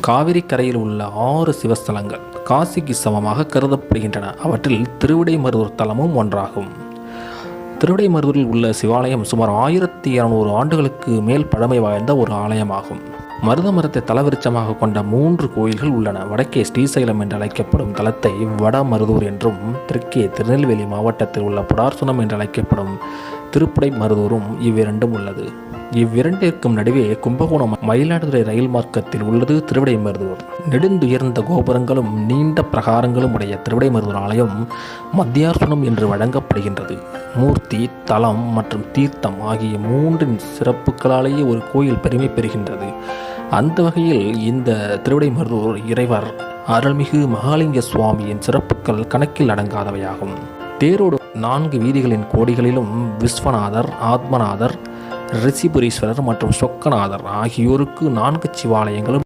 காவிரி கரையில் உள்ள 6 சிவஸ்தலங்கள் காசிக்கு சமமாக கருதப்படுகின்றன. அவற்றில் திருவிடைமருதூர் தலமும் ஒன்றாகும். திருவிடைமருதூரில் உள்ள சிவாலயம் சுமார் 1200 ஆண்டுகளுக்கு மேல் பழமை வாய்ந்த ஒரு ஆலயமாகும். மருத மரத்தை தலவிருச்சமாக கொண்ட 3 கோயில்கள் உள்ளன. வடக்கே ஸ்ரீசைலம் என்று அழைக்கப்படும் தலத்தை வடமருதூர் என்றும், தெற்கே திருநெல்வேலி மாவட்டத்தில் உள்ள புடார்சுனம் என்று அழைக்கப்படும் திருப்புடைமருதூரும் இவ்விரண்டும் உள்ளது. இவ்விரண்டிற்கும் நடுவே கும்பகோணம் மயிலாடுதுறை ரயில் மார்க்கத்தில் உள்ளது திருவிடைமருதூர். நெடுந்துயர்ந்த கோபுரங்களும் நீண்ட பிரகாரங்களும் உடைய திருவிடைமருதூர் ஆலயம் மத்தியார்சுனம் என்று வழங்கப்படுகின்றது. மூர்த்தி, தலம் மற்றும் தீர்த்தம் ஆகிய 3 சிறப்புகளாலேயே ஒரு கோயில் பெருமை பெறுகின்றது. அந்த வகையில் இந்த திருவிடைமருதூர் இறைவர் அருள்மிகு மகாலிங்க சுவாமியின் சிறப்புகள் கணக்கில் அடங்காதவையாகும். தேரோடு 4 வீதிகளின் கோடிகளிலும் விஸ்வநாதர், ஆத்மநாதர், ரிஷிபுரீஸ்வரர் மற்றும் சொக்கநாதர் ஆகியோருக்கு 4 சிவாலயங்களும்